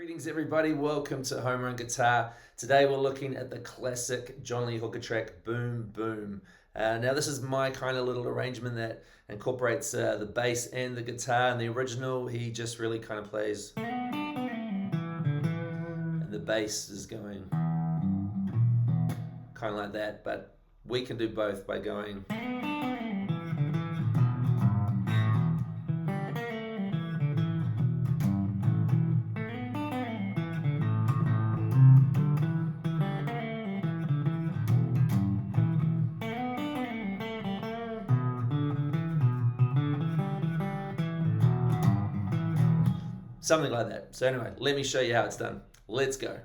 Greetings everybody, welcome to Home Run Guitar. Today we're looking at the classic John Lee Hooker track, Boom Boom. Now this is my kind of little arrangement that incorporates the bass and the guitar. In the original, he just really kind of plays, and the bass is going kind of like that, but we can do both by going. Something like that. So anyway, let me show you how it's done. Let's go.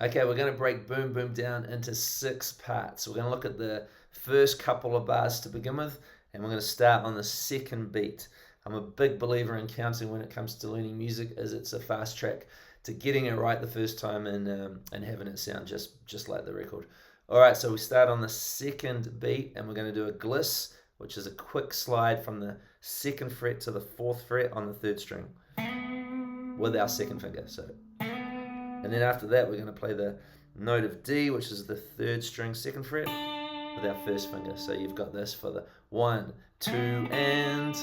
Okay, we're going to break Boom Boom down into 6 parts. We're going to look at the first couple of bars to begin with, and we're going to start on the second beat. I'm a big believer in counting when it comes to learning music, as it's a fast track to getting it right the first time and having it sound just like the record. All right, so we start on the second beat, and we're going to do a gliss, which is a quick slide from the 2nd fret to the 4th fret on the 3rd string with our 2nd finger. And then after that, we're going to play the note of D, which is the 3rd string, 2nd fret, with our 1st finger. So you've got this for the 1, 2, and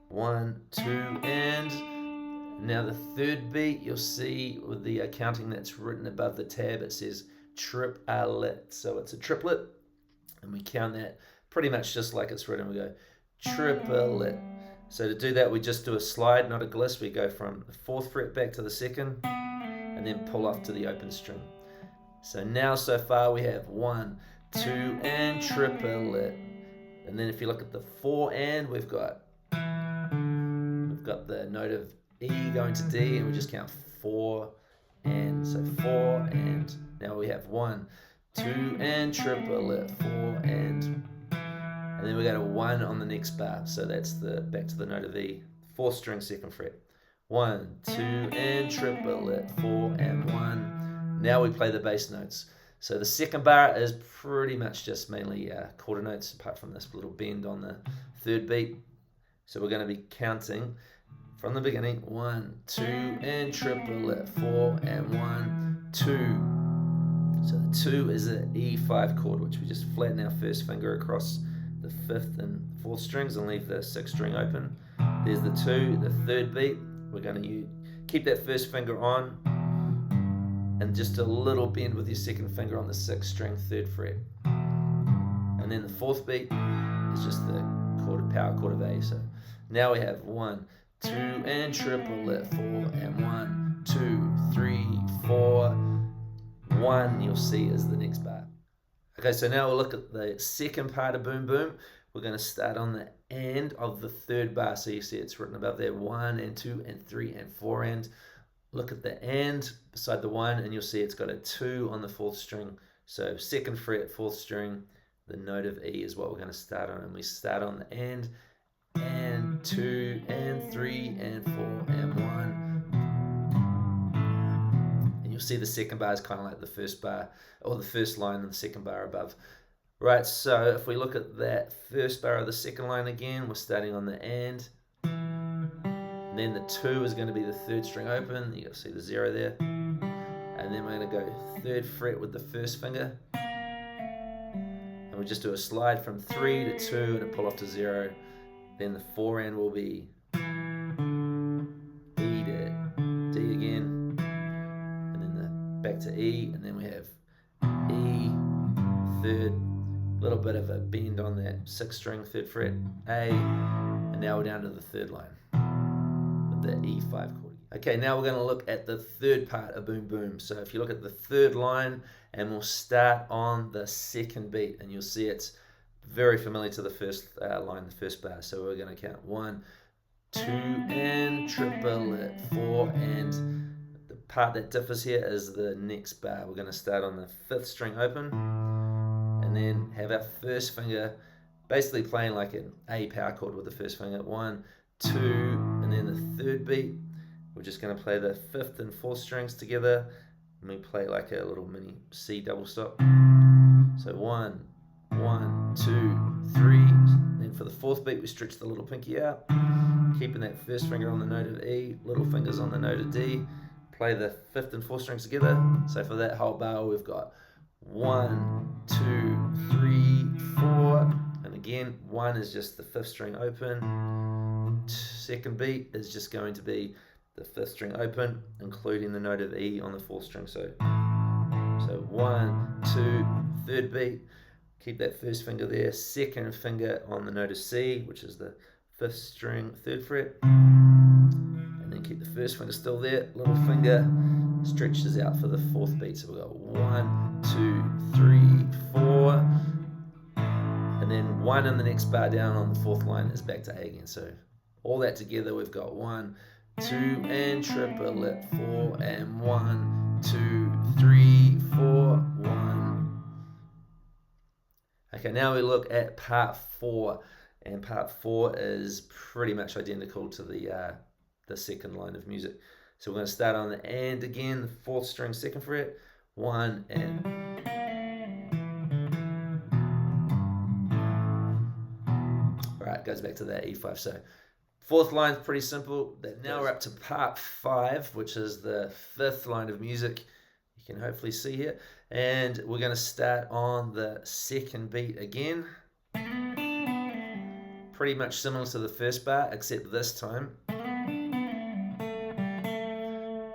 1, 2, and. Now the 3rd beat, you'll see with the counting that's written above the tab, it says triplet. So it's a triplet, and we count that pretty much just like it's written. We go triplet. So to do that, we just do a slide, not a gliss. We go from the 4th fret back to the 2nd, and then pull off to the open string. So now so far we have 1, 2, and triplet. And then if you look at the 4 and, we've got the note of E going to D, and we just count 4 and. So 4 and. Now we have 1, 2, and triplet, 4 and. And then we go to 1 on the next bar. So that's back to the note of E, 4th string, 2nd fret. 1, 2, and triplet, 4 and 1. Now we play the bass notes. So the 2nd bar is pretty much just mainly quarter notes, apart from this little bend on the 3rd beat. So we're going to be counting from the beginning. 1, 2, and triplet, 4 and 1, 2. So the 2 is an E5 chord, which we just flatten our 1st finger across the 5th and 4th strings and leave the 6th string open. There's the 2, the 3rd beat. We're going to keep that 1st finger on, and just a little bend with your 2nd finger on the 6th string, 3rd fret. And then the 4th beat is just the power chord of A. So now we have 1, 2, and triplet, 4 and 1, 2, 3, 4. 1 you'll see is the next bar. Okay, so now we'll look at the 2nd part of Boom Boom. We're going to start on the and of the 3rd bar. So you see it's written above there, 1 and 2 and 3 and 4 and. Look at the and beside the 1, and you'll see it's got a 2 on the 4th string. So 2nd fret, 4th string, the note of E is what we're going to start on. And we start on the and 2 and 3 and 4 and 1. You'll see the 2nd bar is kind of like the 1st bar, or the 1st line and the 2nd bar above. Right, so if we look at that 1st bar of the 2nd line again, we're starting on the and then the 2 is going to be the 3rd string open. You got to see the 0 there. And then we're going to go 3rd fret with the 1st finger. And we just do a slide from 3 to 2 and a pull off to 0. Then the 4 and will be E to D again. And then back to E. And then we have E, 3rd, little bit of a bend on that 6th string, 3rd fret, A. And now we're down to the 3rd line, the E5 chord. Okay, now we're going to look at the 3rd part of Boom Boom. So if you look at the 3rd line, and we'll start on the 2nd beat, and you'll see it's very familiar to the 1st line, the 1st bar. So we're going to count 1, 2, and triplet, 4 and. The part that differs here is the next bar. We're going to start on the 5th string open, and then have our 1st finger basically playing like an A power chord with the 1st finger. 1, 2, and then the 3rd beat, we're just going to play the 5th and 4th strings together, and we play like a little mini C double stop. So 1, 1, 2, 3, then for the fourth beat, we stretch the little pinky out, keeping that first finger on the note of E, little fingers on the note of D. Play the fifth and fourth strings together. So for that whole bar, we've got 1, 2, 3, 4. And again, 1 is just the fifth string open. Second beat is just going to be the fifth string open, including the note of E on the fourth string. So 1, 2, third beat. Keep that first finger there. Second finger on the note of C, which is the fifth string, third fret. And then keep the first finger still there. Little finger stretches out for the fourth beat. So we've got 1, 2, 3, 4. And then 1 in the next bar down on the fourth line is back to A again. So all that together, we've got 1, 2, and triple it, 4, and 1, 2, 3, 4, 1. Okay, now we look at part 4, and part 4 is pretty much identical to the second line of music. So we're going to start on the and again, the fourth string, second fret, 1 and. All right, goes back to that E5. So fourth line's pretty simple. Now we're up to part 5, which is the fifth line of music. You can hopefully see here. And we're going to start on the second beat again. Pretty much similar to the first bar, except this time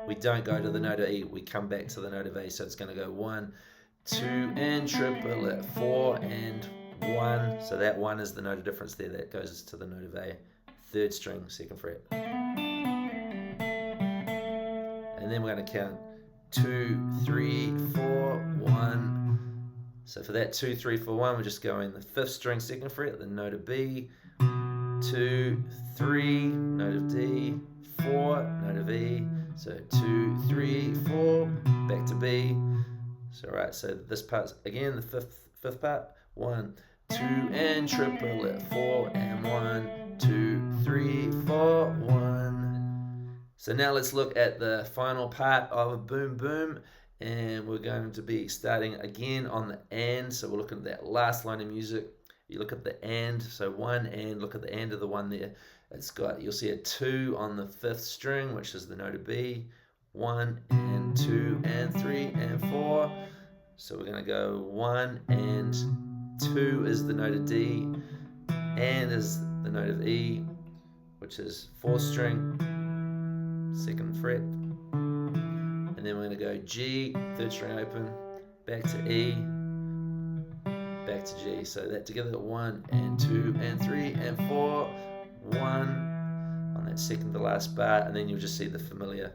we don't go to the note of E, we come back to the note of A. So it's going to go 1, 2, and triple it, 4 and 1. So that 1 is the note of difference there. That goes to the note of A. Third string, second fret. And then we're going to count 2, 3, 4, 1. So for that 2, 3, 4, 1, we're just going the fifth string, second fret, the note of B, 2, 3, note of D, 4, note of E. So 2, 3, 4, back to B. So right, so this part's again the fifth part. 1, 2, and triple it, 4 and 1, 2, 3, 4, 1. So now let's look at the final part of Boom Boom, and we're going to be starting again on the and. So we're looking at that last line of music. You look at the and, so 1 and, look at the and of the 1 there. It's got, you'll see a 2 on the fifth string, which is the note of B. 1 and 2 and 3 and 4. So we're going to go 1 and 2 is the note of D, and is the note of E, which is fourth string, second fret. And then we're going to go G, third string open, back to E, back to G. So that together, 1 and 2 and 3 and 4, 1 on that second to last bar, and then you'll just see the familiar.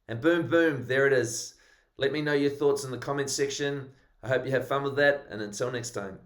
And boom, boom, there it is. Let me know your thoughts in the comments section. I hope you have fun with that, and until next time.